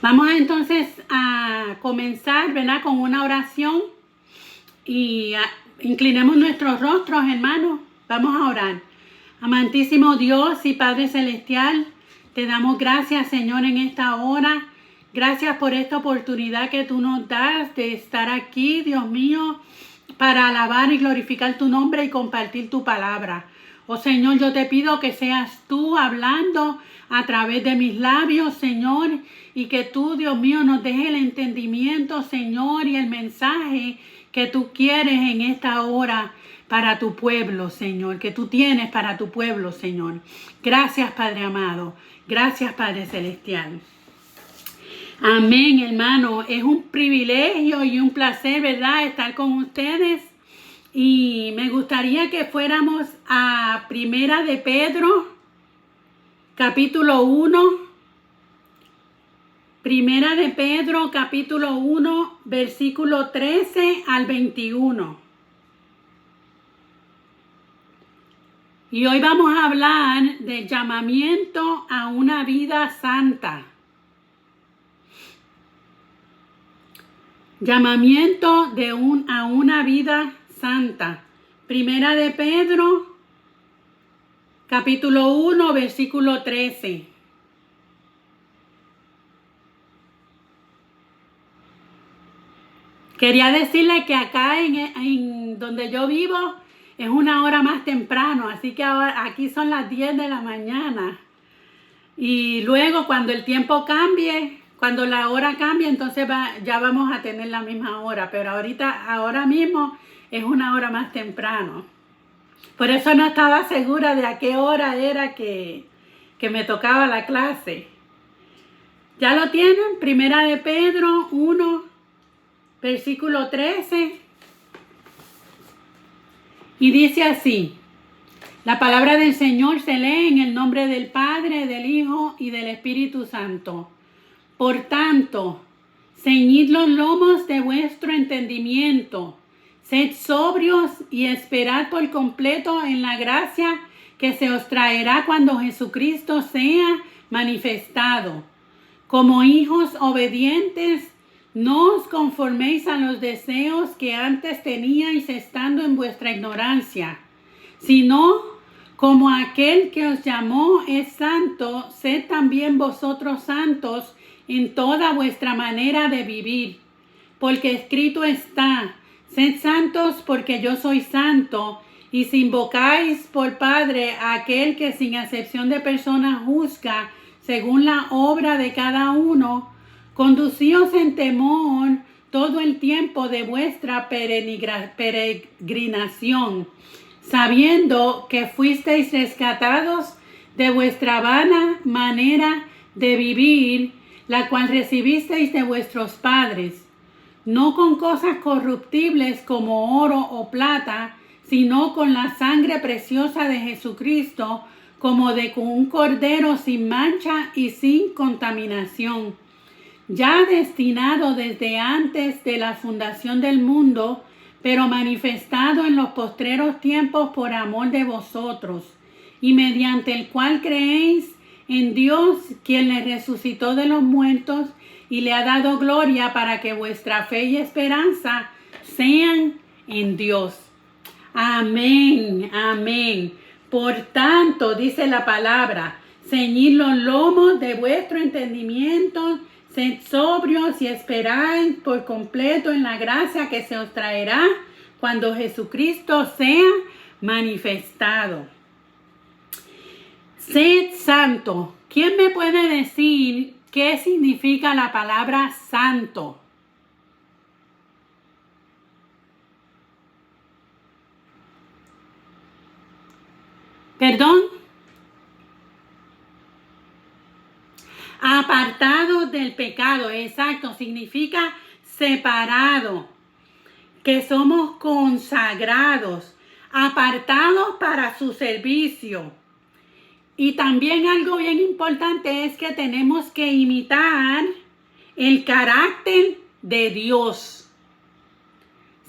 Vamos entonces a comenzar, ¿verdad? Con una oración y inclinemos nuestros rostros, hermanos. Vamos a orar. Amantísimo Dios y Padre Celestial, te damos gracias, Señor, en esta hora. Gracias por esta oportunidad que tú nos das de estar aquí, Dios mío, para alabar y glorificar tu nombre y compartir tu palabra. Oh Señor, yo te pido que seas tú hablando a través de mis labios, Señor, y que tú, Dios mío, nos dejes el entendimiento, Señor, y el mensaje que tú quieres en esta hora para tu pueblo, Señor, que tú tienes para tu pueblo, Señor. Gracias, Padre amado. Gracias, Padre Celestial. Amén, hermano. Es un privilegio y un placer, ¿verdad?, estar con ustedes. Y me gustaría que fuéramos a Primera de Pedro, capítulo 1. Primera de Pedro, capítulo 1, versículo 13 al 21. Y hoy vamos a hablar del llamamiento a una vida santa. Llamamiento a una vida santa. Primera de Pedro, capítulo 1, versículo 13. Quería decirle que acá en donde yo vivo es una hora más temprano, así que ahora aquí son las 10 de la mañana. Y luego cuando el tiempo cambie, cuando la hora cambie, entonces ya vamos a tener la misma hora. Pero ahora mismo es una hora más temprano. Por eso no estaba segura de a qué hora era que me tocaba la clase. ¿Ya lo tienen? Primera de Pedro 1, versículo 13. Y dice así: la palabra del Señor se lee en el nombre del Padre, del Hijo y del Espíritu Santo. Por tanto, ceñid los lomos de vuestro entendimiento, sed sobrios y esperad por completo en la gracia que se os traerá cuando Jesucristo sea manifestado. Como hijos obedientes, no os conforméis a los deseos que antes teníais estando en vuestra ignorancia, sino como aquel que os llamó es santo, sed también vosotros santos en toda vuestra manera de vivir. Porque escrito está: sed santos porque yo soy santo. Y si invocáis por Padre a aquel que sin acepción de personas juzga según la obra de cada uno, conducíos en temor todo el tiempo de vuestra peregrinación, sabiendo que fuisteis rescatados de vuestra vana manera de vivir, la cual recibisteis de vuestros padres, no con cosas corruptibles como oro o plata, sino con la sangre preciosa de Jesucristo, como de un cordero sin mancha y sin contaminación, ya destinado desde antes de la fundación del mundo, pero manifestado en los postreros tiempos por amor de vosotros, y mediante el cual creéis en Dios, quien le resucitó de los muertos y le ha dado gloria, para que vuestra fe y esperanza sean en Dios. Amén, amén. Por tanto, dice la palabra, ceñid los lomos de vuestro entendimiento, sed sobrios y esperad por completo en la gracia que se os traerá cuando Jesucristo sea manifestado. Sed santo. ¿Quién me puede decir qué significa la palabra santo? ¿Perdón? Apartado del pecado, exacto, significa separado, que somos consagrados, apartados para su servicio. Y también algo bien importante es que tenemos que imitar el carácter de Dios.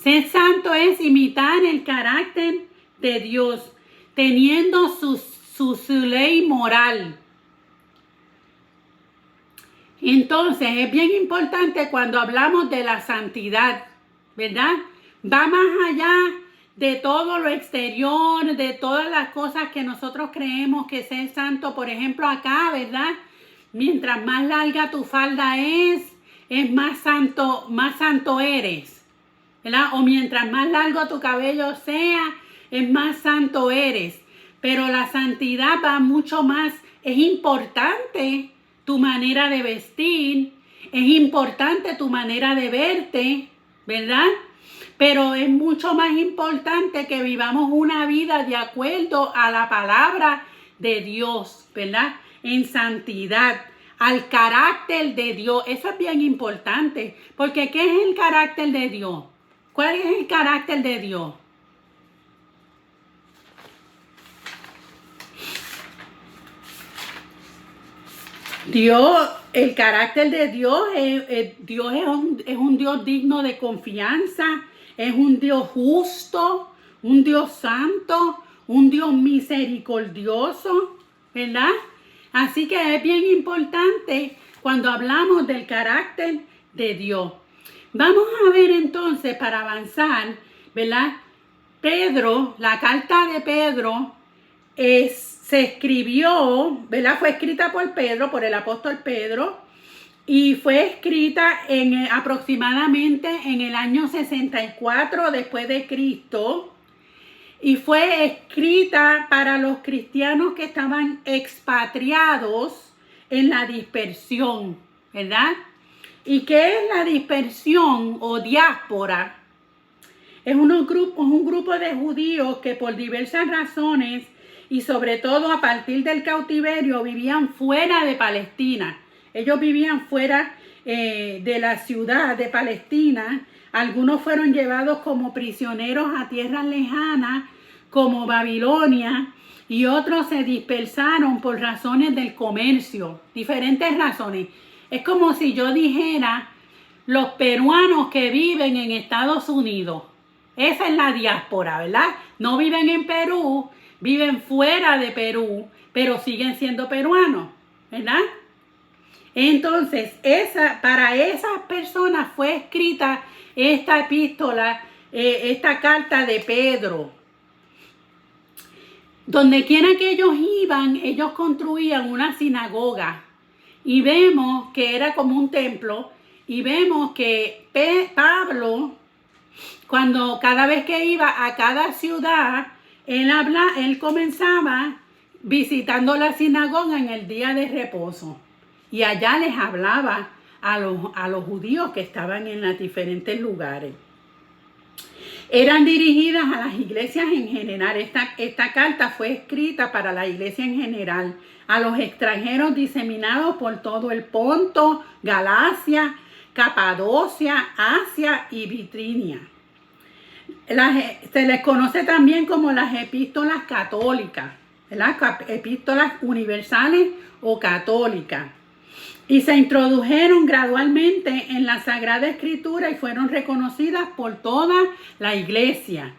Ser santo es imitar el carácter de Dios, teniendo su ley moral. Entonces, es bien importante cuando hablamos de la santidad, ¿verdad? Va más allá de todo lo exterior, de todas las cosas que nosotros creemos que ser santo. Por ejemplo, acá, ¿verdad? Mientras más larga tu falda es más santo eres, ¿verdad? O mientras más largo tu cabello sea, es más santo eres. Pero la santidad va mucho más. Es importante tu manera de vestir, es importante tu manera de verte, ¿verdad? Pero es mucho más importante que vivamos una vida de acuerdo a la palabra de Dios, ¿verdad? En santidad, al carácter de Dios. Eso es bien importante, porque ¿qué es el carácter de Dios? ¿Cuál es el carácter de Dios? El carácter de Dios Dios es un Dios digno de confianza, es un Dios justo, un Dios santo, un Dios misericordioso, ¿verdad? Así que es bien importante cuando hablamos del carácter de Dios. Vamos a ver entonces, para avanzar, ¿verdad? Pedro, la carta de Pedro se escribió, ¿verdad? Fue escrita por Pedro, por el apóstol Pedro, y fue escrita aproximadamente en el año 64 después de Cristo, y fue escrita para los cristianos que estaban expatriados en la dispersión, ¿verdad? ¿Y qué es la dispersión o diáspora? Es un grupo de judíos que por diversas razones y sobre todo a partir del cautiverio vivían fuera de Palestina. Ellos vivían fuera de la ciudad de Palestina. Algunos fueron llevados como prisioneros a tierras lejanas como Babilonia, y otros se dispersaron por razones del comercio, diferentes razones. Es como si yo dijera los peruanos que viven en Estados Unidos. Esa es la diáspora, ¿verdad? No viven en Perú, viven fuera de Perú, pero siguen siendo peruanos, ¿verdad? Entonces, para esas personas fue escrita esta epístola, esta carta de Pedro. Donde quiera que ellos iban, ellos construían una sinagoga. Y vemos que era como un templo. Y vemos que Pablo, cada vez que iba a cada ciudad, él comenzaba visitando la sinagoga en el día de reposo. Y allá les hablaba a los judíos que estaban en los diferentes lugares. Eran dirigidas a las iglesias en general. Esta carta fue escrita para la iglesia en general, a los extranjeros diseminados por todo el Ponto, Galacia, Capadocia, Asia y Bitinia. Se les conoce también como las epístolas católicas, las epístolas universales o católicas. Y se introdujeron gradualmente en la Sagrada Escritura y fueron reconocidas por toda la iglesia.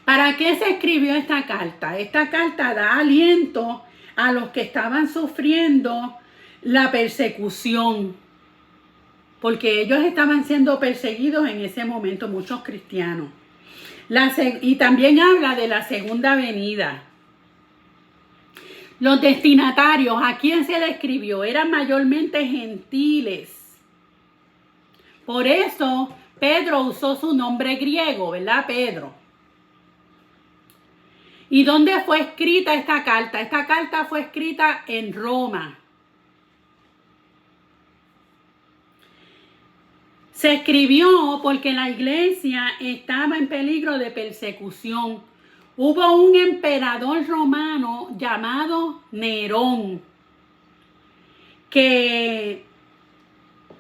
¿Para qué se escribió esta carta? Esta carta da aliento a los que estaban sufriendo la persecución, porque ellos estaban siendo perseguidos en ese momento, muchos cristianos. Y también habla de la segunda venida. Los destinatarios, ¿a quién se le escribió? Eran mayormente gentiles. Por eso Pedro usó su nombre griego, ¿verdad? Pedro. ¿Y dónde fue escrita esta carta? Esta carta fue escrita en Roma. Se escribió porque la iglesia estaba en peligro de persecución. Hubo un emperador romano llamado Nerón, que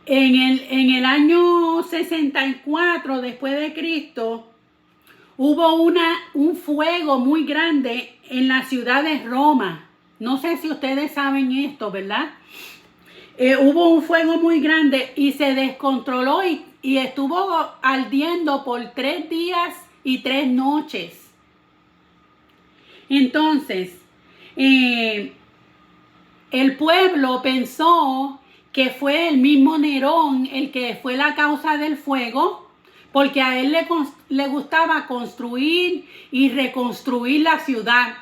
en el año 64 después de Cristo hubo un fuego muy grande en la ciudad de Roma. No sé si ustedes saben esto, ¿verdad? Hubo un fuego muy grande y se descontroló y estuvo ardiendo por 3 días y 3 noches. Entonces, el pueblo pensó que fue el mismo Nerón el que fue la causa del fuego, porque a él le gustaba construir y reconstruir la ciudad.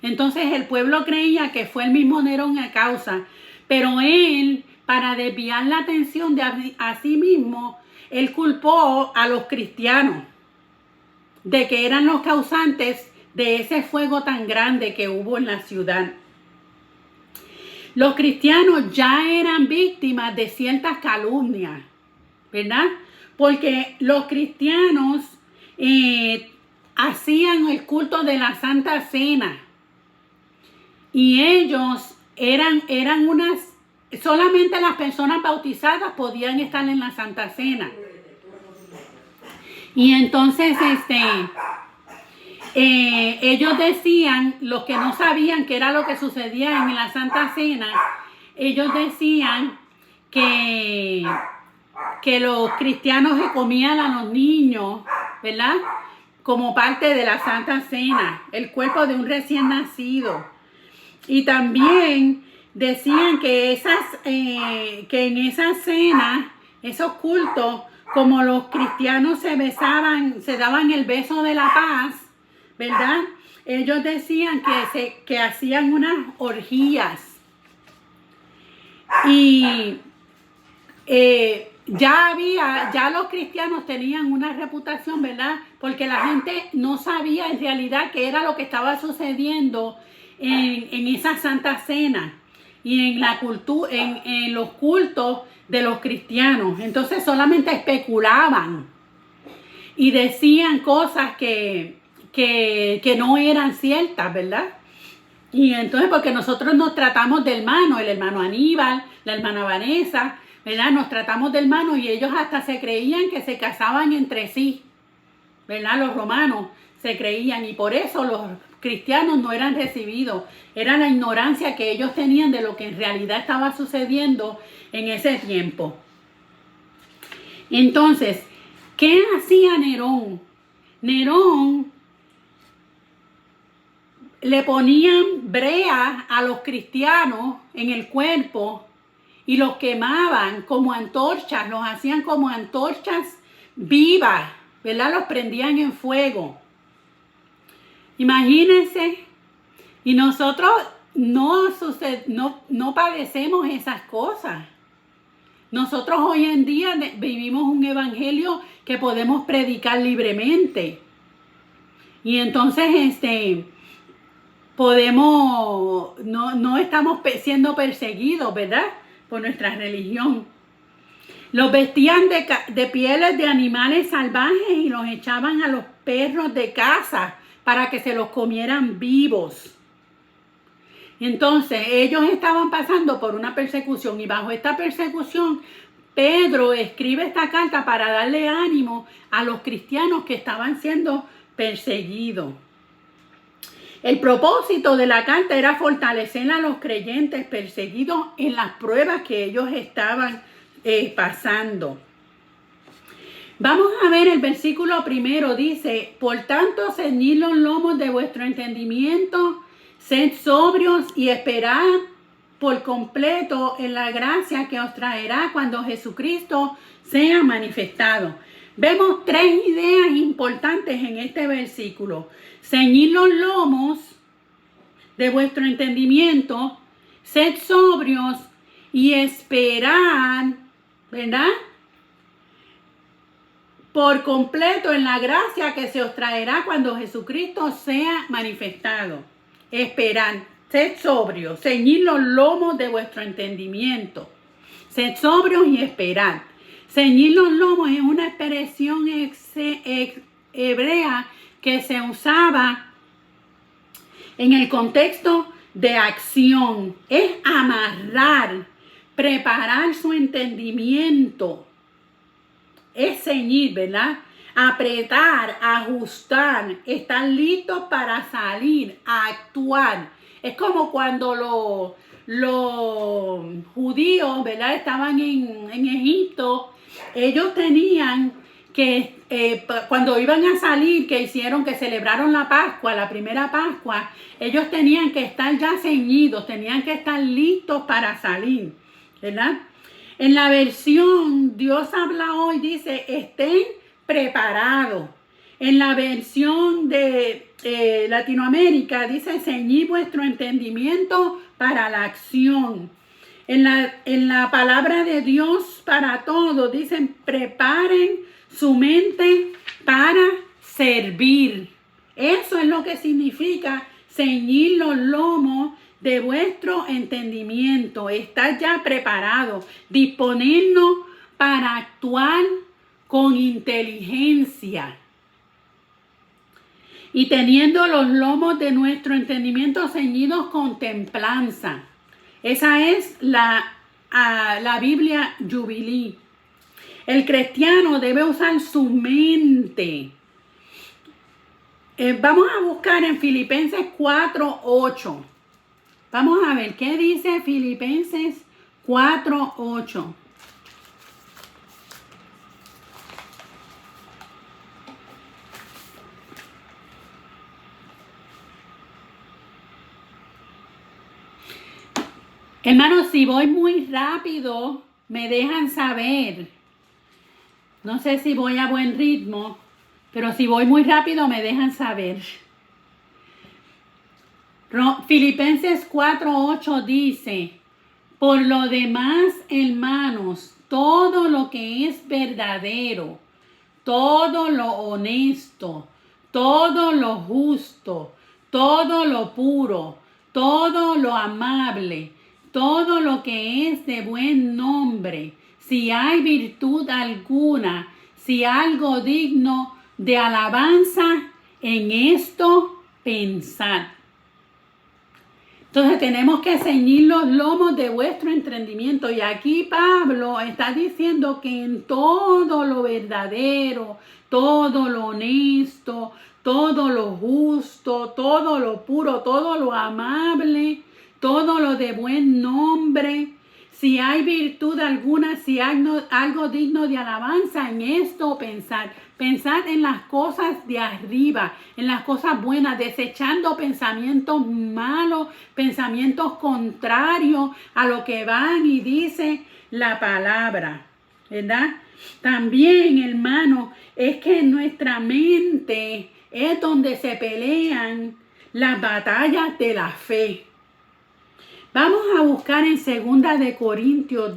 Entonces el pueblo creía que fue el mismo Nerón la causa, pero él, para desviar la atención de a sí mismo, él culpó a los cristianos de que eran los causantes de ese fuego tan grande que hubo en la ciudad. Los cristianos ya eran víctimas de ciertas calumnias, ¿verdad? Porque los cristianos hacían el culto de la Santa Cena y ellos eran solamente las personas bautizadas podían estar en la Santa Cena. Y entonces ellos decían, los que no sabían qué era lo que sucedía en la Santa Cena, ellos decían que los cristianos se comían a los niños, ¿verdad? Como parte de la Santa Cena, el cuerpo de un recién nacido. Y también decían que en esa cena, esos cultos, como los cristianos se besaban, se daban el beso de la paz, ¿verdad? Ellos decían que hacían unas orgías. Y ya los cristianos tenían una reputación, ¿verdad? Porque la gente no sabía en realidad qué era lo que estaba sucediendo en esa Santa Cena y en la cultura, en los cultos de los cristianos. Entonces solamente especulaban y decían cosas que no eran ciertas, ¿verdad? Y entonces, porque nosotros nos tratamos de hermanos, el hermano Aníbal, la hermana Vanessa, ¿verdad? Nos tratamos de hermanos y ellos hasta se creían que se casaban entre sí, ¿verdad? Los romanos se creían y por eso los cristianos no eran recibidos. Era la ignorancia que ellos tenían de lo que en realidad estaba sucediendo en ese tiempo. Entonces, ¿qué hacía Nerón? Nerón le ponían brea a los cristianos en el cuerpo y los quemaban como antorchas, los hacían como antorchas vivas, ¿verdad? Los prendían en fuego. Imagínense, y nosotros no padecemos esas cosas. Nosotros hoy en día vivimos un evangelio que podemos predicar libremente. Y entonces no estamos siendo perseguidos, ¿verdad? Por nuestra religión. Los vestían de pieles de animales salvajes y los echaban a los perros de caza para que se los comieran vivos. Entonces ellos estaban pasando por una persecución y bajo esta persecución Pedro escribe esta carta para darle ánimo a los cristianos que estaban siendo perseguidos. El propósito de la carta era fortalecer a los creyentes perseguidos en las pruebas que ellos estaban pasando. Vamos a ver el versículo primero, dice: por tanto, ceñid los lomos de vuestro entendimiento, sed sobrios y esperad por completo en la gracia que os traerá cuando Jesucristo sea manifestado. Vemos tres ideas importantes en este versículo. Ceñid los lomos de vuestro entendimiento, sed sobrios y esperad, ¿verdad? Por completo en la gracia que se os traerá cuando Jesucristo sea manifestado. Esperad, sed sobrios, ceñid los lomos de vuestro entendimiento. Sed sobrios y esperad. Ceñir los lomos es una expresión hebrea que se usaba en el contexto de acción. Es amarrar, preparar su entendimiento. Es ceñir, ¿verdad? Apretar, ajustar, estar listos para salir, a actuar. Es como cuando los judíos, ¿verdad? Estaban en Egipto. Ellos tenían que cuando iban a salir, que celebraron la Pascua, la primera Pascua, ellos tenían que estar ya ceñidos, tenían que estar listos para salir, ¿verdad? En la versión Dios habla hoy, dice, estén preparados. En la versión de Latinoamérica dice, ceñid vuestro entendimiento para la acción. En la palabra de Dios para todos, dicen, preparen su mente para servir. Eso es lo que significa ceñir los lomos de vuestro entendimiento. Estar ya preparado, disponernos para actuar con inteligencia. Y teniendo los lomos de nuestro entendimiento ceñidos con templanza. Esa es la Biblia Jubilee. El cristiano debe usar su mente. Vamos a buscar en Filipenses 4:8. Vamos a ver qué dice Filipenses 4:8. Hermanos, si voy muy rápido, me dejan saber. No sé si voy a buen ritmo, pero si voy muy rápido, me dejan saber. Filipenses 4:8 dice, por lo demás, hermanos, todo lo que es verdadero, todo lo honesto, todo lo justo, todo lo puro, todo lo amable, todo lo que es de buen nombre, si hay virtud alguna, si algo digno de alabanza, en esto pensad. Entonces tenemos que ceñir los lomos de vuestro entendimiento. Y aquí Pablo está diciendo que en todo lo verdadero, todo lo honesto, todo lo justo, todo lo puro, todo lo amable, todo lo de buen nombre, si hay virtud alguna, si hay algo digno de alabanza, en esto pensad. Pensad en las cosas de arriba, en las cosas buenas, desechando pensamientos malos, pensamientos contrarios a lo que van y dice la palabra, ¿verdad? También, hermano, es que en nuestra mente es donde se pelean las batallas de la fe. Vamos a buscar en 2 de Corintios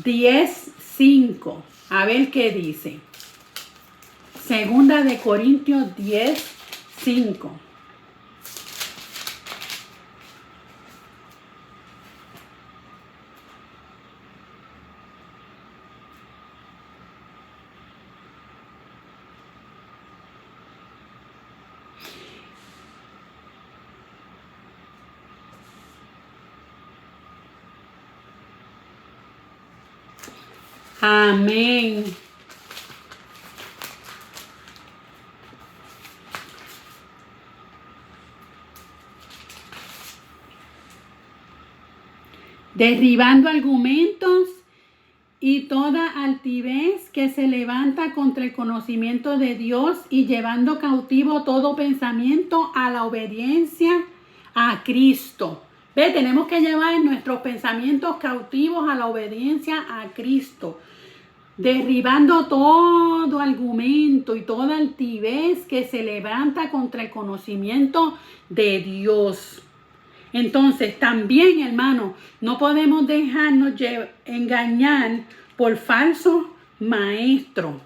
10:5. A ver qué dice. 2 de Corintios 10:5. Amén. Derribando argumentos y toda altivez que se levanta contra el conocimiento de Dios y llevando cautivo todo pensamiento a la obediencia a Cristo. ¿Ve? Tenemos que llevar nuestros pensamientos cautivos a la obediencia a Cristo. Derribando todo argumento y toda altivez que se levanta contra el conocimiento de Dios. Entonces, también, hermano, no podemos dejarnos engañar por falsos maestros.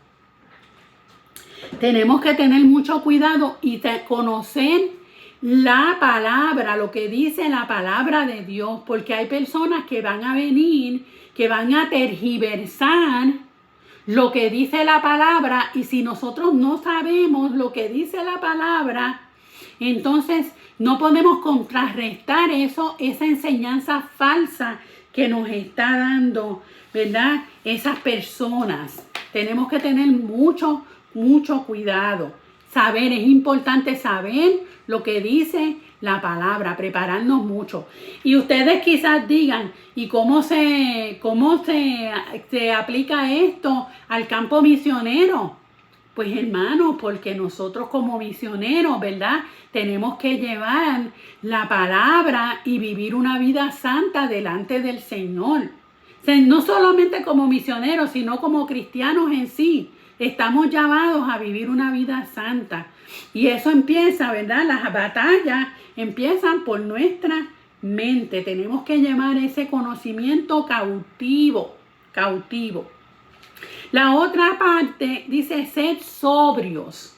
Tenemos que tener mucho cuidado y conocer la palabra, lo que dice la palabra de Dios, porque hay personas que van a venir, que van a tergiversar lo que dice la palabra, y si nosotros no sabemos lo que dice la palabra, entonces no podemos contrarrestar esa enseñanza falsa que nos está dando, ¿verdad? Esas personas. Tenemos que tener mucho cuidado. saber, es importante saber lo que dice la palabra, prepararnos mucho. Y ustedes quizás digan, ¿y cómo se aplica esto al campo misionero? Pues hermanos, porque nosotros como misioneros, ¿verdad? Tenemos que llevar la palabra y vivir una vida santa delante del Señor. O sea, no solamente como misioneros, sino como cristianos en sí. Estamos llamados a vivir una vida santa. Y eso empieza, ¿verdad? Las batallas empiezan por nuestra mente. Tenemos que llevar ese conocimiento cautivo. La otra parte dice sed sobrios.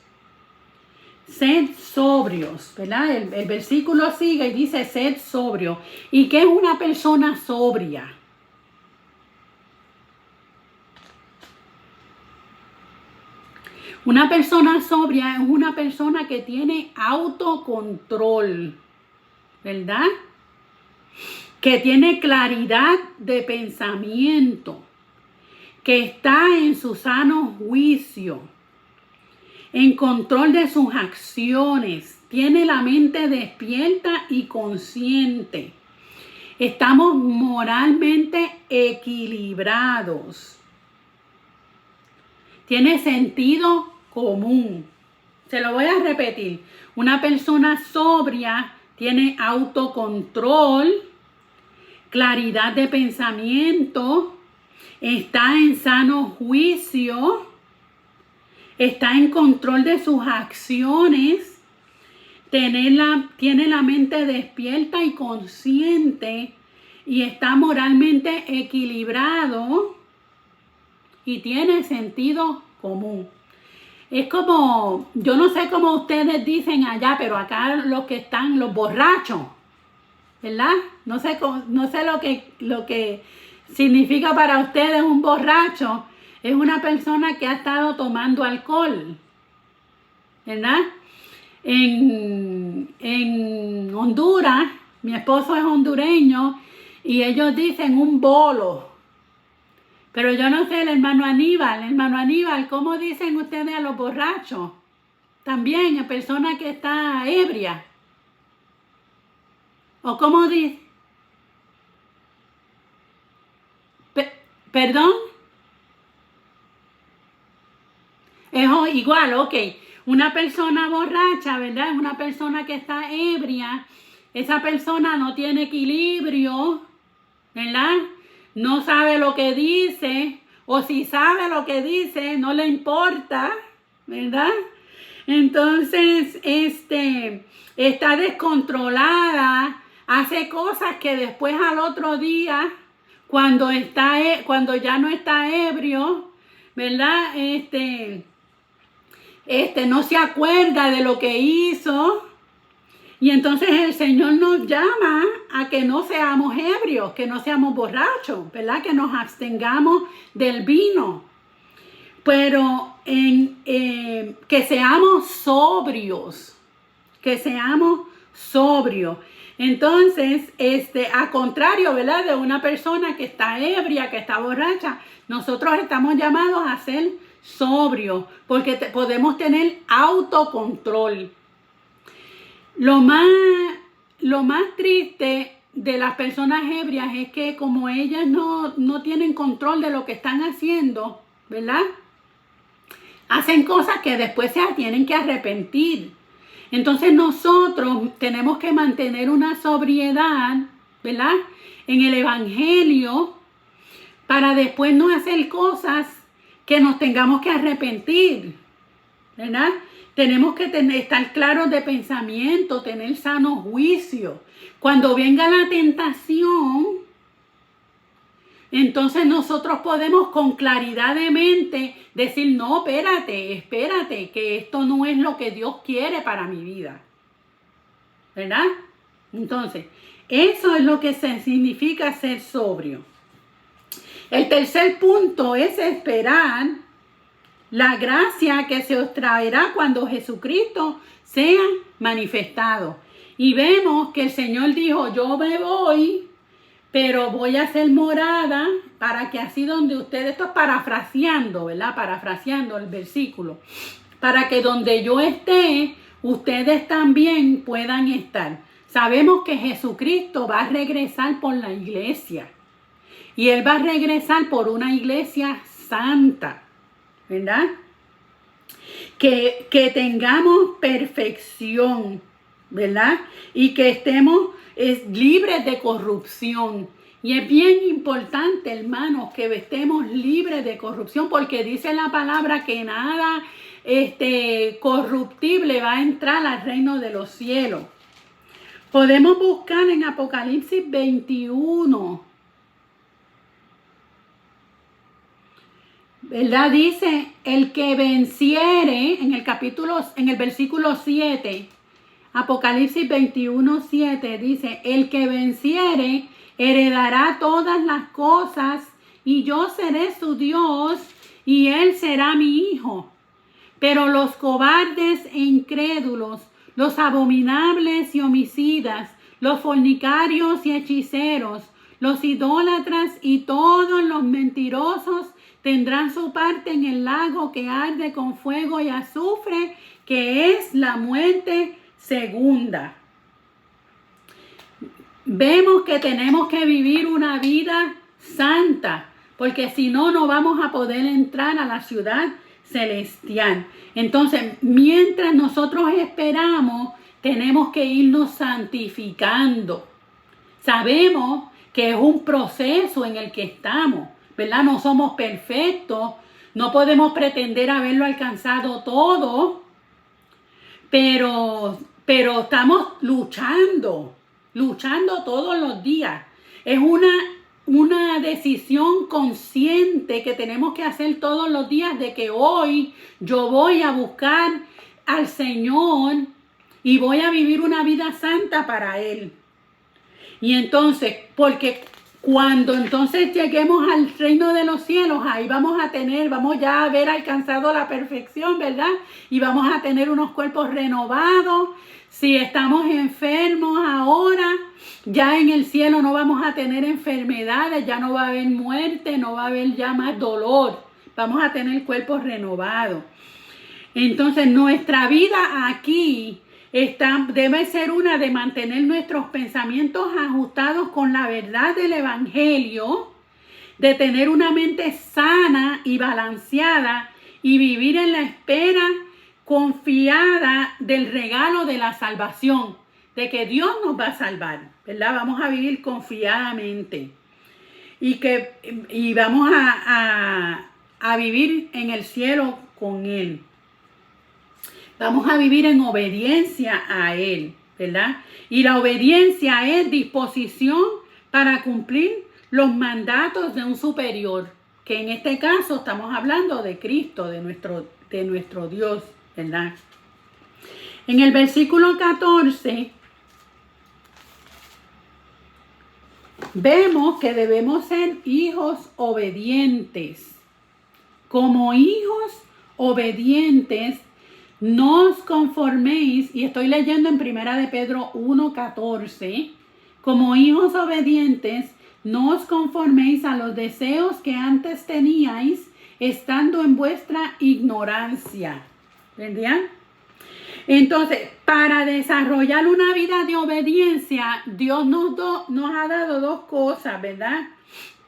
Sed sobrios, ¿verdad? El versículo sigue y dice sed sobrio. ¿Y qué es una persona sobria? Una persona sobria es una persona que tiene autocontrol, ¿verdad? Que tiene claridad de pensamiento, que está en su sano juicio, en control de sus acciones, tiene la mente despierta y consciente. Estamos moralmente equilibrados. Tiene sentido común. Se lo voy a repetir. Una persona sobria tiene autocontrol, claridad de pensamiento, está en sano juicio, está en control de sus acciones, tiene la mente despierta y consciente y está moralmente equilibrado y tiene sentido común. Es como, yo no sé cómo ustedes dicen allá, pero acá los que están, los borrachos, ¿verdad? No sé lo que significa para ustedes un borracho. Es una persona que ha estado tomando alcohol, ¿verdad? En Honduras, mi esposo es hondureño y ellos dicen un bolo. Pero yo no sé, el hermano Aníbal, ¿cómo dicen ustedes a los borrachos? También a persona que está ebria. ¿O cómo dice? ¿Perdón? Es igual, ok. Una persona borracha, ¿verdad? Es una persona que está ebria. Esa persona no tiene equilibrio, ¿verdad? No sabe lo que dice. O si sabe lo que dice, no le importa, ¿verdad? Entonces, está descontrolada. Hace cosas que después al otro día, cuando ya no está ebrio, ¿verdad? No se acuerda de lo que hizo. Y entonces el Señor nos llama a que no seamos ebrios, que no seamos borrachos, ¿verdad? Que nos abstengamos del vino. Pero que seamos sobrios, Entonces, a contrario, ¿verdad? De una persona que está ebria, que está borracha, nosotros estamos llamados a ser sobrios, porque podemos tener autocontrol. Lo más triste de las personas ebrias es que como ellas no tienen control de lo que están haciendo, ¿verdad? Hacen cosas que después se tienen que arrepentir. Entonces nosotros tenemos que mantener una sobriedad, ¿verdad? En el evangelio para después no hacer cosas que nos tengamos que arrepentir, ¿verdad? Tenemos que estar claros de pensamiento, tener sano juicio. Cuando venga la tentación, entonces nosotros podemos con claridad de mente decir, no, espérate, que esto no es lo que Dios quiere para mi vida. ¿Verdad? Entonces, eso es lo que significa ser sobrio. El tercer punto es esperar la gracia que se os traerá cuando Jesucristo sea manifestado. Y vemos que el Señor dijo, yo me voy, pero voy a hacer morada para que así donde ustedes, esto es parafraseando, ¿verdad? Parafraseando el versículo. para que donde yo esté, ustedes también puedan estar. Sabemos que Jesucristo va a regresar por la iglesia. Y Él va a regresar por una iglesia santa, ¿verdad? Que tengamos perfección, ¿verdad? Y que estemos libres de corrupción. Y es bien importante, hermanos, que estemos libres de corrupción, porque dice la palabra que nada corruptible va a entrar al reino de los cielos. Podemos buscar en Apocalipsis 21, ¿verdad? Dice, el que venciere, en el versículo 7, Apocalipsis 21, 7, dice, el que venciere heredará todas las cosas, y yo seré su Dios, y él será mi hijo. Pero los cobardes e incrédulos, los abominables y homicidas, los fornicarios y hechiceros, los idólatras y todos los mentirosos tendrán su parte en el lago que arde con fuego y azufre, que es la muerte segunda. Vemos que tenemos que vivir una vida santa, porque si no, no vamos a poder entrar a la ciudad celestial. Entonces, mientras nosotros esperamos, tenemos que irnos santificando. Sabemos que es un proceso en el que estamos, ¿verdad? No somos perfectos, no podemos pretender haberlo alcanzado todo, pero estamos luchando todos los días. Es una decisión consciente que tenemos que hacer todos los días, de que hoy yo voy a buscar al Señor y voy a vivir una vida santa para Él. Y entonces, porque cuando entonces lleguemos al reino de los cielos, ahí vamos ya a haber alcanzado la perfección, ¿verdad? Y vamos a tener unos cuerpos renovados. Si estamos enfermos ahora, ya en el cielo no vamos a tener enfermedades, ya no va a haber muerte, no va a haber ya más dolor. Vamos a tener cuerpos renovados. Entonces, nuestra vida aquí debe ser una de mantener nuestros pensamientos ajustados con la verdad del Evangelio, de tener una mente sana y balanceada y vivir en la espera confiada del regalo de la salvación, de que Dios nos va a salvar, ¿verdad? Vamos a vivir confiadamente y vamos a vivir en el cielo con Él. Vamos a vivir en obediencia a Él, ¿verdad? Y la obediencia es disposición para cumplir los mandatos de un superior, que en este caso estamos hablando de Cristo, de nuestro Dios, ¿verdad? En el versículo 14 vemos que debemos ser hijos obedientes. Como hijos obedientes, no os conforméis, y estoy leyendo en 1 de Pedro 1:14, como hijos obedientes, no os conforméis a los deseos que antes teníais, estando en vuestra ignorancia. ¿Verdad? Entonces, para desarrollar una vida de obediencia, Dios nos ha dado dos cosas, ¿verdad?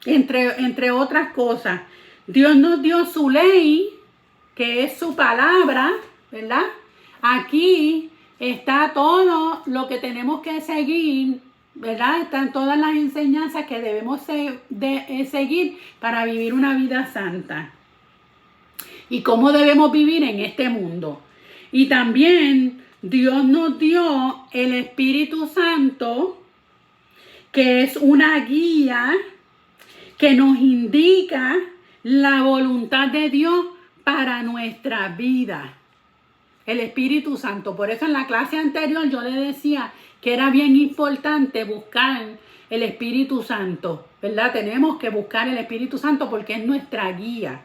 Entre otras cosas, Dios nos dio su ley, que es su palabra, ¿verdad? Aquí está todo lo que tenemos que seguir, ¿verdad? Están todas las enseñanzas que debemos seguir para vivir una vida santa. Y cómo debemos vivir en este mundo. Y también Dios nos dio el Espíritu Santo, que es una guía que nos indica la voluntad de Dios para nuestra vida. El Espíritu Santo. Por eso en la clase anterior yo le decía que era bien importante buscar el Espíritu Santo, ¿verdad? Tenemos que buscar el Espíritu Santo porque es nuestra guía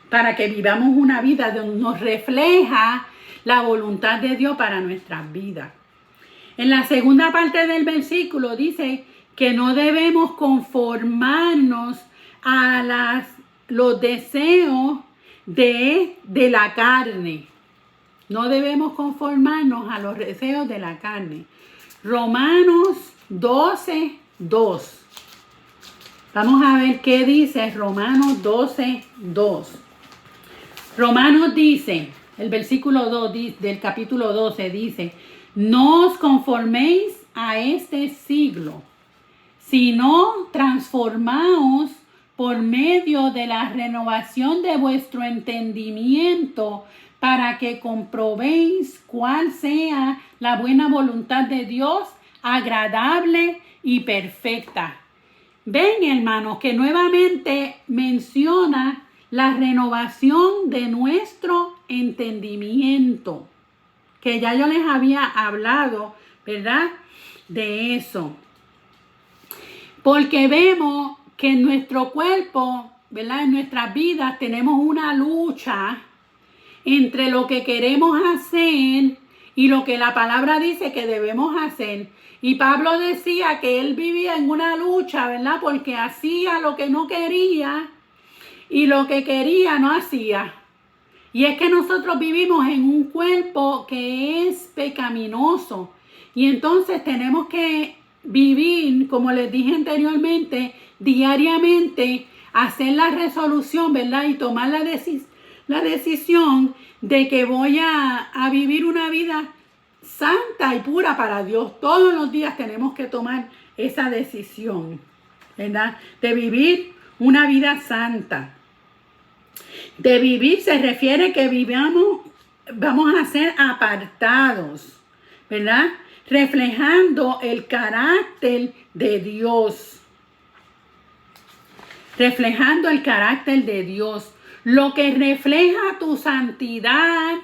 para que vivamos una vida donde nos refleja la voluntad de Dios para nuestras vidas. En la segunda parte del versículo dice que no debemos conformarnos a los deseos de la carne. No debemos conformarnos a los deseos de la carne. Romanos 12:2. Vamos a ver qué dice Romanos 12:2. Romanos dice, el versículo 2 del capítulo 12 dice, no os conforméis a este siglo, sino transformaos por medio de la renovación de vuestro entendimiento, para que comprobéis cuál sea la buena voluntad de Dios, agradable y perfecta. Ven, hermanos, que nuevamente menciona la renovación de nuestro entendimiento, que ya yo les había hablado, ¿verdad?, de eso. Porque vemos que en nuestro cuerpo, ¿verdad?, en nuestras vidas tenemos una lucha entre lo que queremos hacer y lo que la palabra dice que debemos hacer. Y Pablo decía que él vivía en una lucha, ¿verdad?, porque hacía lo que no quería y lo que quería no hacía. Y es que nosotros vivimos en un cuerpo que es pecaminoso. Y entonces tenemos que vivir, como les dije anteriormente, diariamente, hacer la resolución, ¿verdad?, y tomar la decisión de que voy a vivir una vida santa y pura para Dios. Todos los días tenemos que tomar esa decisión, ¿verdad?, de vivir una vida santa. De vivir se refiere que vamos a ser apartados, ¿verdad?, reflejando el carácter de Dios. Reflejando el carácter de Dios. Lo que refleja tu santidad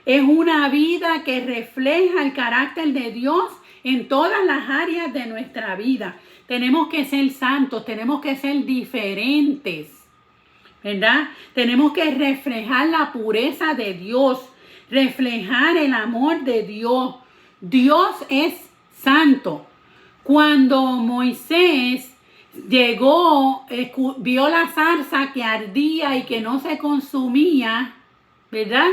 es una vida que refleja el carácter de Dios en todas las áreas de nuestra vida. Tenemos que ser santos, tenemos que ser diferentes, ¿verdad? Tenemos que reflejar la pureza de Dios, reflejar el amor de Dios. Dios es santo. Cuando Moisés llegó, vio la zarza que ardía y que no se consumía, ¿verdad?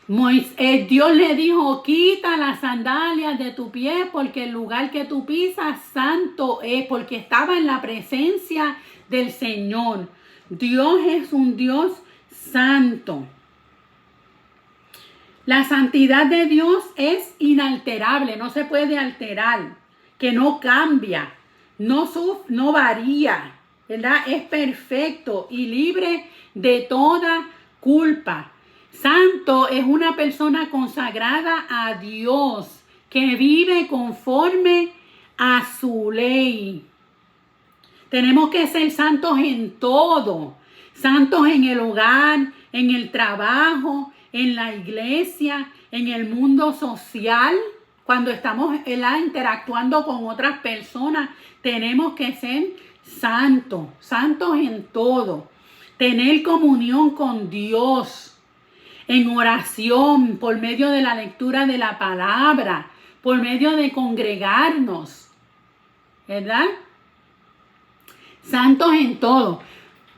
Dios le dijo, quita las sandalias de tu pie porque el lugar que tú pisas santo es, porque estaba en la presencia del Señor. Dios es un Dios santo. La santidad de Dios es inalterable, no se puede alterar, que no cambia, no varía, ¿verdad? Es perfecto y libre de toda culpa. Santo es una persona consagrada a Dios, que vive conforme a su ley. Tenemos que ser santos en todo, santos en el hogar, en el trabajo, en la iglesia, en el mundo social. Cuando estamos interactuando con otras personas, tenemos que ser santos, santos en todo. Tener comunión con Dios, en oración, por medio de la lectura de la palabra, por medio de congregarnos, ¿verdad? Santos en todo.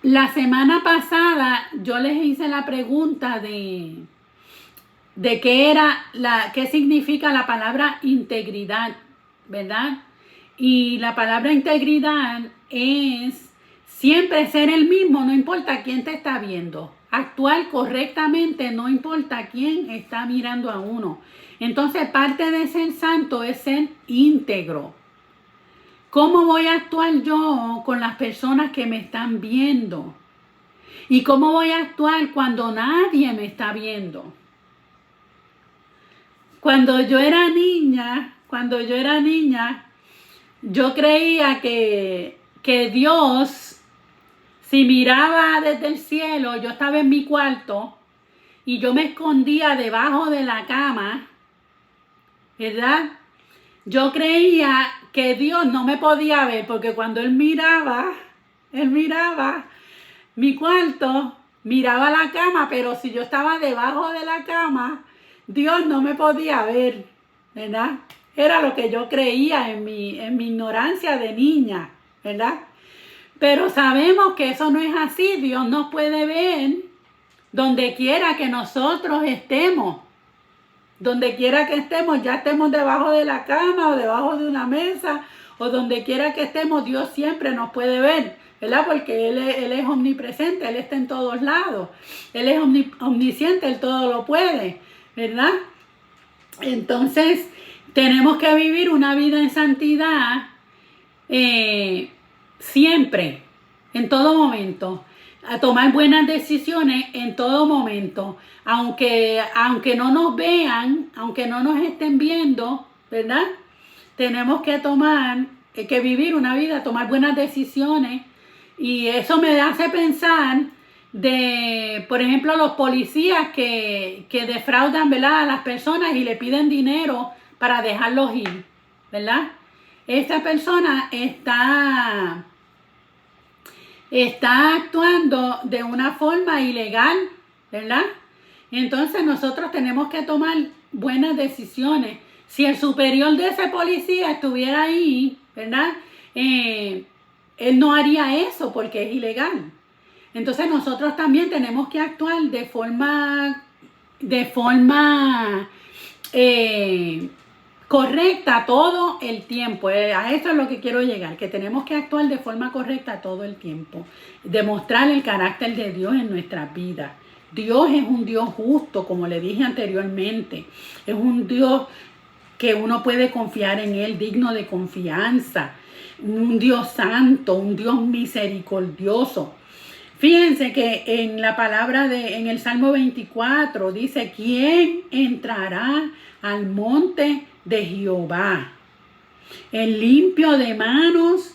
La semana pasada yo les hice la pregunta de qué significa la palabra integridad, ¿verdad? Y la palabra integridad es siempre ser el mismo, no importa quién te está viendo. Actuar correctamente, no importa quién está mirando a uno. Entonces, parte de ser santo es ser íntegro. ¿Cómo voy a actuar yo con las personas que me están viendo? ¿Y cómo voy a actuar cuando nadie me está viendo? Cuando yo era niña, yo creía que Dios, si miraba desde el cielo, yo estaba en mi cuarto y yo me escondía debajo de la cama, ¿verdad? Yo creía que Dios no me podía ver porque cuando Él miraba mi cuarto, miraba la cama, pero si yo estaba debajo de la cama, Dios no me podía ver, ¿verdad? Era lo que yo creía en mi ignorancia de niña, ¿verdad? Pero sabemos que eso no es así. Dios nos puede ver donde quiera que nosotros estemos. Donde quiera que estemos, ya estemos debajo de la cama o debajo de una mesa o donde quiera que estemos, Dios siempre nos puede ver, ¿verdad? Porque Él es omnipresente, Él está en todos lados. Él es omnisciente, Él todo lo puede, ¿verdad? Entonces, tenemos que vivir una vida en santidad siempre, en todo momento. A tomar buenas decisiones en todo momento, aunque no nos vean, aunque no nos estén viendo, ¿verdad? Tenemos que vivir una vida, tomar buenas decisiones, y eso me hace pensar por ejemplo, los policías que defraudan, ¿verdad?, a las personas y le piden dinero para dejarlos ir, ¿verdad? Esta persona está actuando de una forma ilegal, ¿verdad? Entonces nosotros tenemos que tomar buenas decisiones. Si el superior de ese policía estuviera ahí, ¿verdad? Él no haría eso porque es ilegal. Entonces nosotros también tenemos que actuar de forma correcta todo el tiempo. A esto es lo que quiero llegar, que tenemos que actuar de forma correcta todo el tiempo. Demostrar el carácter de Dios en nuestras vidas. Dios es un Dios justo, como le dije anteriormente. Es un Dios que uno puede confiar en Él, digno de confianza. Un Dios santo, un Dios misericordioso. Fíjense que en la palabra en el Salmo 24 dice: ¿quién entrará al monte de Jehová? El limpio de manos,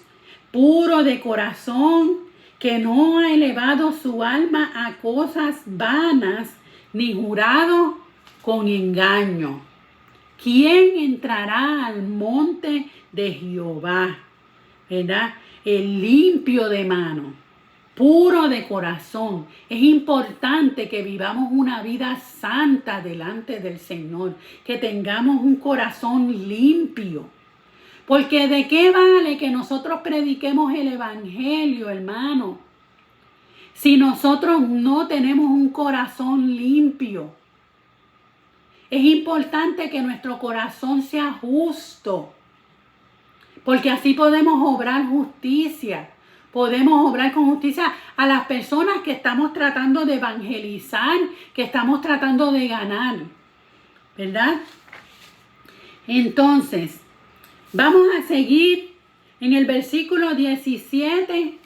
puro de corazón, que no ha elevado su alma a cosas vanas, ni jurado con engaño. ¿Quién entrará al monte de Jehová? ¿Verdad? El limpio de manos, puro de corazón. Es importante que vivamos una vida santa delante del Señor, que tengamos un corazón limpio. Porque ¿de qué vale que nosotros prediquemos el evangelio, hermano, si nosotros no tenemos un corazón limpio? Es importante que nuestro corazón sea justo, porque así podemos obrar justicia. Podemos obrar con justicia a las personas que estamos tratando de evangelizar, que estamos tratando de ganar, ¿verdad? Entonces, vamos a seguir en el versículo 17.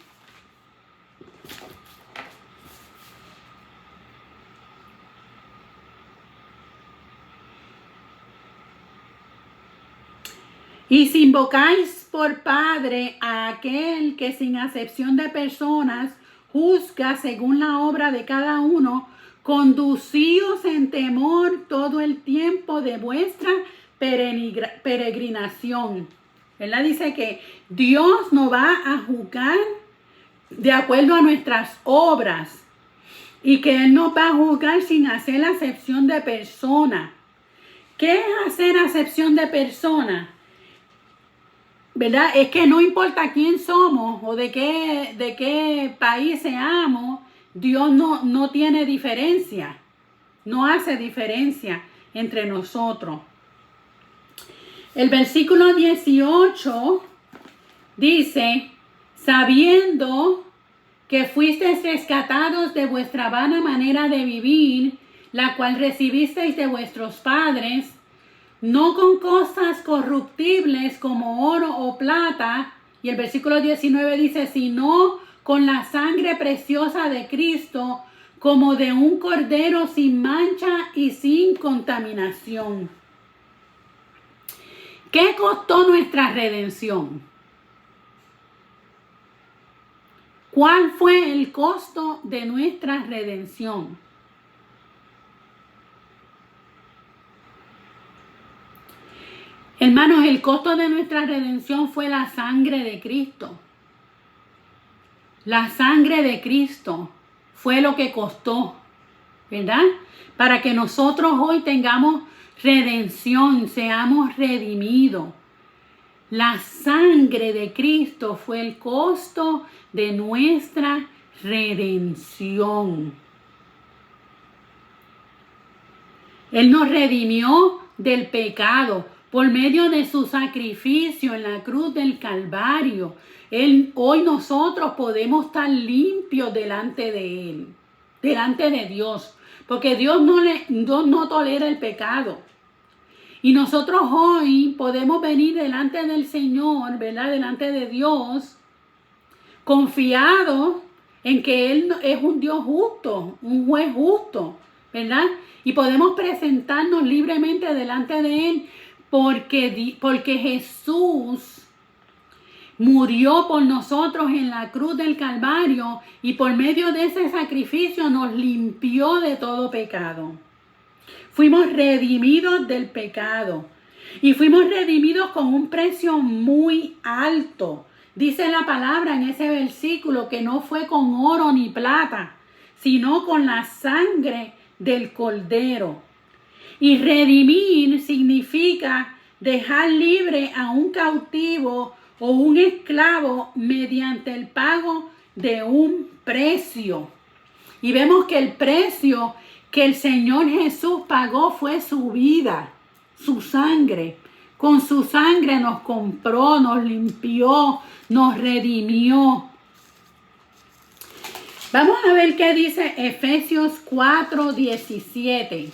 Y si invocáis por Padre a aquel que sin acepción de personas juzga según la obra de cada uno, conducíos en temor todo el tiempo de vuestra peregrinación. ¿Verdad? Dice que Dios nos va a juzgar de acuerdo a nuestras obras y que Él nos va a juzgar sin hacer acepción de persona. ¿Qué es hacer acepción de persona? ¿Verdad? Es que no importa quién somos o de qué país seamos, Dios no tiene diferencia, no hace diferencia entre nosotros. El versículo 18 dice: sabiendo que fuisteis rescatados de vuestra vana manera de vivir, la cual recibisteis de vuestros padres, no con cosas corruptibles como oro o plata, y el versículo 19 dice, sino con la sangre preciosa de Cristo, como de un cordero sin mancha y sin contaminación. ¿Qué costó nuestra redención? ¿Cuál fue el costo de nuestra redención? Hermanos, el costo de nuestra redención fue la sangre de Cristo. La sangre de Cristo fue lo que costó, ¿verdad? Para que nosotros hoy tengamos redención, seamos redimidos. La sangre de Cristo fue el costo de nuestra redención. Él nos redimió del pecado por medio de su sacrificio en la cruz del Calvario. Hoy nosotros podemos estar limpios delante de Él, delante de Dios, porque Dios no tolera el pecado. Y nosotros hoy podemos venir delante del Señor, ¿verdad? Delante de Dios, confiados en que Él es un Dios justo, un juez justo, ¿verdad? Y podemos presentarnos libremente delante de Él porque Jesús murió por nosotros en la cruz del Calvario y por medio de ese sacrificio nos limpió de todo pecado. Fuimos redimidos del pecado y fuimos redimidos con un precio muy alto. Dice la palabra en ese versículo que no fue con oro ni plata, sino con la sangre del Cordero. Y redimir significa dejar libre a un cautivo o un esclavo mediante el pago de un precio. Y vemos que el precio que el Señor Jesús pagó fue su vida, su sangre. Con su sangre nos compró, nos limpió, nos redimió. Vamos a ver qué dice Efesios 4:17.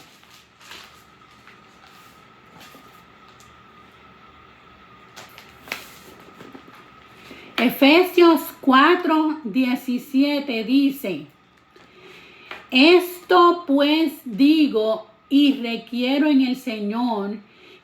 Efesios 4:17 dice: Esto pues digo y requiero en el Señor,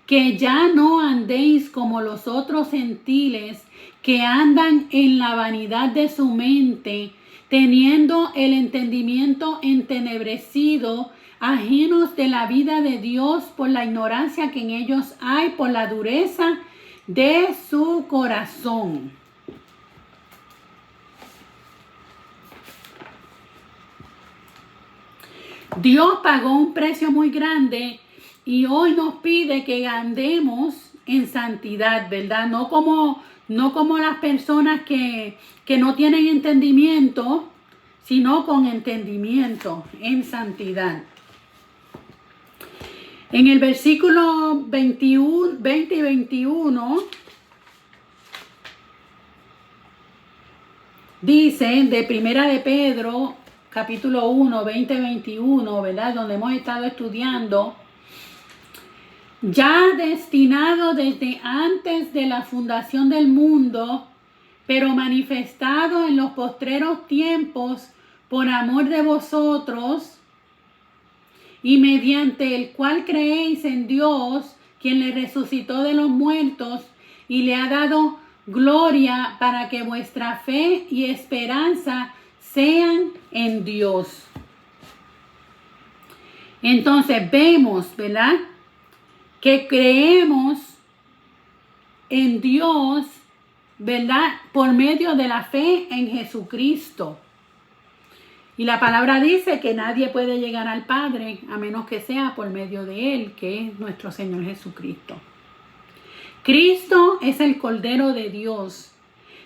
que ya no andéis como los otros gentiles que andan en la vanidad de su mente, teniendo el entendimiento entenebrecido, ajenos de la vida de Dios por la ignorancia que en ellos hay, por la dureza de su corazón. Dios pagó un precio muy grande y hoy nos pide que andemos en santidad, ¿verdad? No como las personas que no tienen entendimiento, sino con entendimiento, en santidad. En el versículo 20 y 21 dice de Primera de Pedro, capítulo 1, 20-21, ¿verdad? Donde hemos estado estudiando. Ya destinado desde antes de la fundación del mundo, pero manifestado en los postreros tiempos por amor de vosotros, y mediante el cual creéis en Dios, quien le resucitó de los muertos y le ha dado gloria para que vuestra fe y esperanza sean en Dios. Entonces vemos, ¿verdad?, que creemos en Dios, ¿verdad?, por medio de la fe en Jesucristo. Y la palabra dice que nadie puede llegar al Padre a menos que sea por medio de Él, que es nuestro Señor Jesucristo. Cristo es el Cordero de Dios,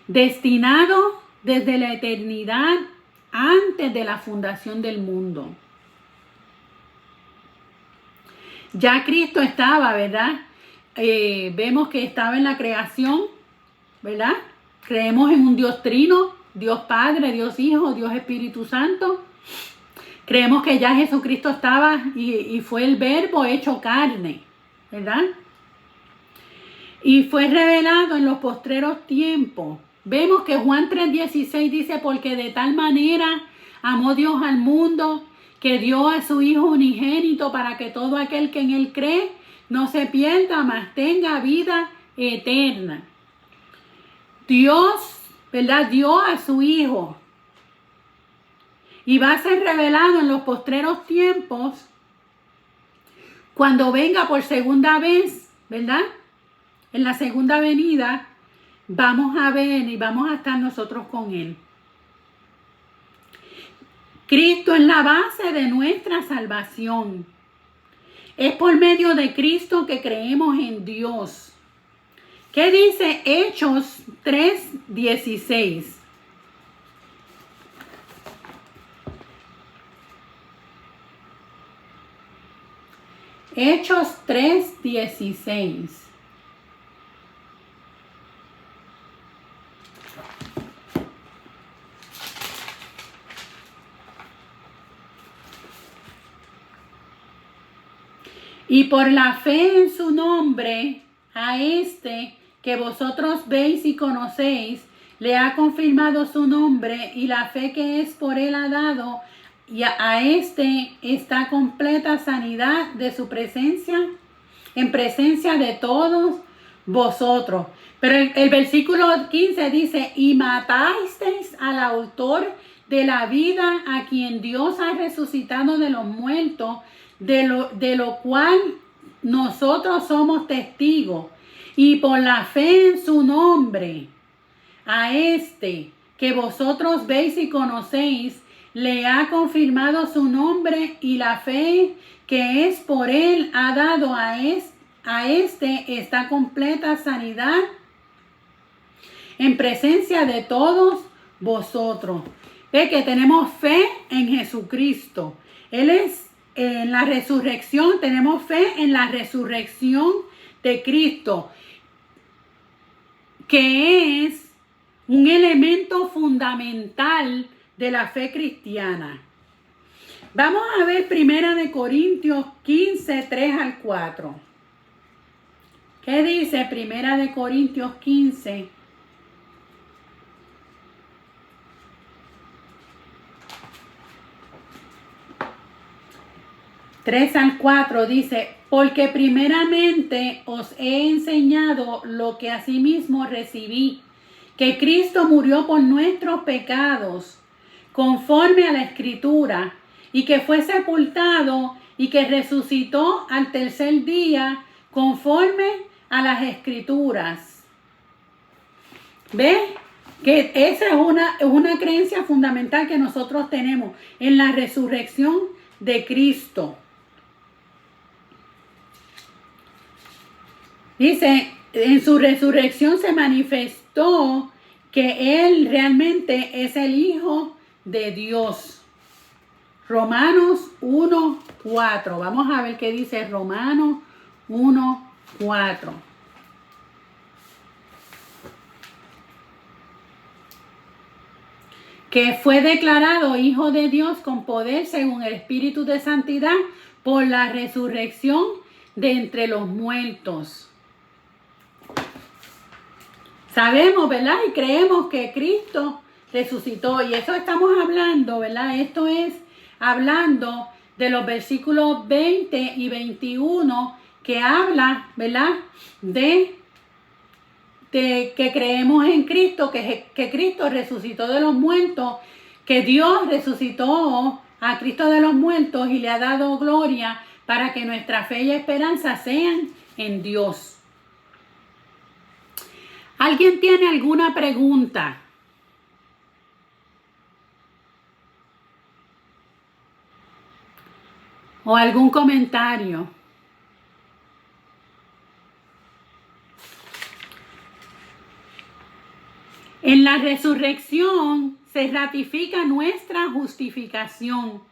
destinado desde la eternidad antes de la fundación del mundo. Ya Cristo estaba, ¿verdad? Vemos que estaba en la creación, ¿verdad? Creemos en un Dios trino, Dios Padre, Dios Hijo, Dios Espíritu Santo. Creemos que ya Jesucristo estaba y fue el Verbo hecho carne, ¿verdad? Y fue revelado en los postreros tiempos. Vemos que Juan 3:16 dice: porque de tal manera amó Dios al mundo, que dio a su Hijo unigénito, para que todo aquel que en Él cree no se pierda, mas tenga vida eterna. Dios, ¿verdad?, dio a su Hijo. Y va a ser revelado en los postreros tiempos, cuando venga por segunda vez, ¿verdad? En la segunda venida, vamos a ver y vamos a estar nosotros con Él. Cristo es la base de nuestra salvación. Es por medio de Cristo que creemos en Dios. ¿Qué dice Hechos 3:16? Hechos 3:16. Y por la fe en su nombre, a este que vosotros veis y conocéis, le ha confirmado su nombre, y la fe que es por él ha dado, y a este está completa sanidad de su presencia, en presencia de todos vosotros. Pero el versículo 15 dice, y matasteis al autor de la vida, a quien Dios ha resucitado de los muertos, de lo cual nosotros somos testigos. Y por la fe en su nombre, a este que vosotros veis y conocéis, le ha confirmado su nombre, y la fe que es por él ha dado a este esta completa sanidad en presencia de todos vosotros. Ve que tenemos fe en Jesucristo. Él es en la resurrección, tenemos fe en la resurrección de Cristo, que es un elemento fundamental de la fe cristiana. Vamos a ver 1 Corintios 15, 3 al 4. ¿Qué dice 1 Corintios 15? 3 al 4 dice, porque primeramente os he enseñado lo que asimismo recibí, que Cristo murió por nuestros pecados, conforme a la Escritura, y que fue sepultado y que resucitó al tercer día, conforme a las Escrituras. ¿Ves? Que esa es una creencia fundamental que nosotros tenemos en la resurrección de Cristo. Dice, en su resurrección se manifestó que Él realmente es el Hijo de Dios. Romanos 1:4. Vamos a ver qué dice Romanos 1:4. Que fue declarado Hijo de Dios con poder según el Espíritu de Santidad por la resurrección de entre los muertos. Sabemos, ¿verdad? Y creemos que Cristo resucitó. Y eso estamos hablando, ¿verdad? Esto es hablando de los versículos 20 y 21 que habla, ¿verdad? De que creemos en Cristo, que Cristo resucitó de los muertos, que Dios resucitó a Cristo de los muertos y le ha dado gloria para que nuestra fe y esperanza sean en Dios. ¿Alguien tiene alguna pregunta? ¿O algún comentario? En la resurrección se ratifica nuestra justificación.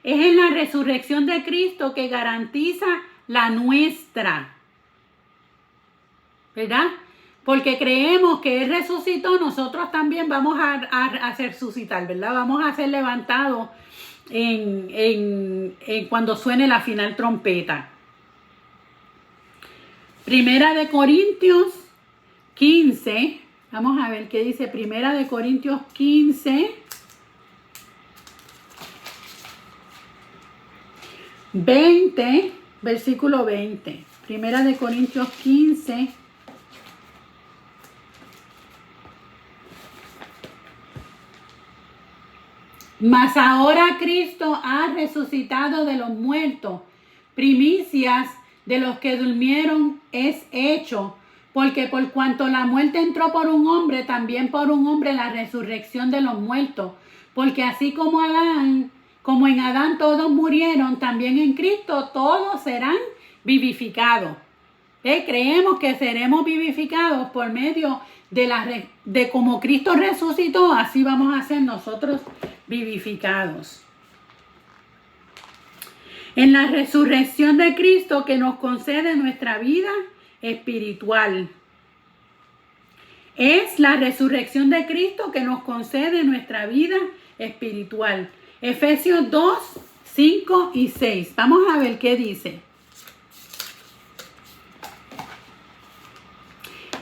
Es en la resurrección de Cristo que garantiza la nuestra. ¿Verdad? Porque creemos que Él resucitó, nosotros también vamos a resucitar, ¿verdad? Vamos a ser levantados cuando suene la final trompeta. 1 Corintios 15. Vamos a ver qué dice 1 Corintios 15. 20, versículo 20. 1 Corintios 15. Mas ahora Cristo ha resucitado de los muertos, primicias de los que durmieron es hecho, porque por cuanto la muerte entró por un hombre, también por un hombre la resurrección de los muertos, porque así como en Adán todos murieron, también en Cristo todos serán vivificados. Creemos que seremos vivificados por medio de como Cristo resucitó, así vamos a ser nosotros vivificados. En la resurrección de Cristo que nos concede nuestra vida espiritual. Es la resurrección de Cristo que nos concede nuestra vida espiritual. Efesios 2, 5 y 6. Vamos a ver qué dice.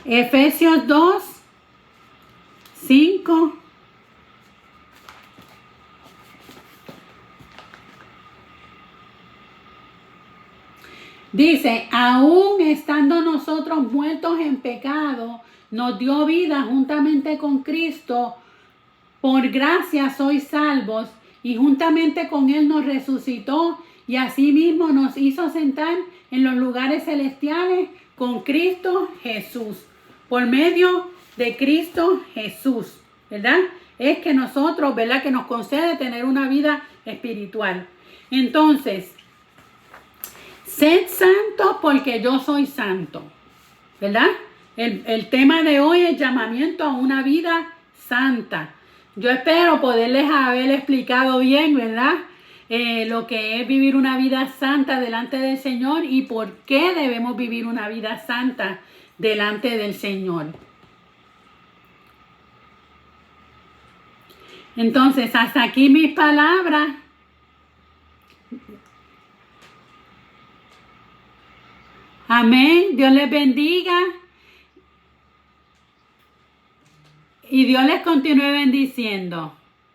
Efesios 2, 5. Dice, aún estando nosotros muertos en pecado, nos dio vida juntamente con Cristo. Por gracia sois salvos, y juntamente con Él nos resucitó, y asimismo nos hizo sentar en los lugares celestiales con Cristo Jesús. Por medio de Cristo Jesús, ¿verdad? Es que nosotros, ¿verdad? Que nos concede tener una vida espiritual. Entonces, sed santos porque yo soy santo, ¿verdad? El tema de hoy es llamamiento a una vida santa. Yo espero poderles haber explicado bien, ¿verdad? Lo que es vivir una vida santa delante del Señor y por qué debemos vivir una vida santa delante del Señor. Entonces, hasta aquí mis palabras. Amén. Dios les bendiga. Y Dios les continúe bendiciendo.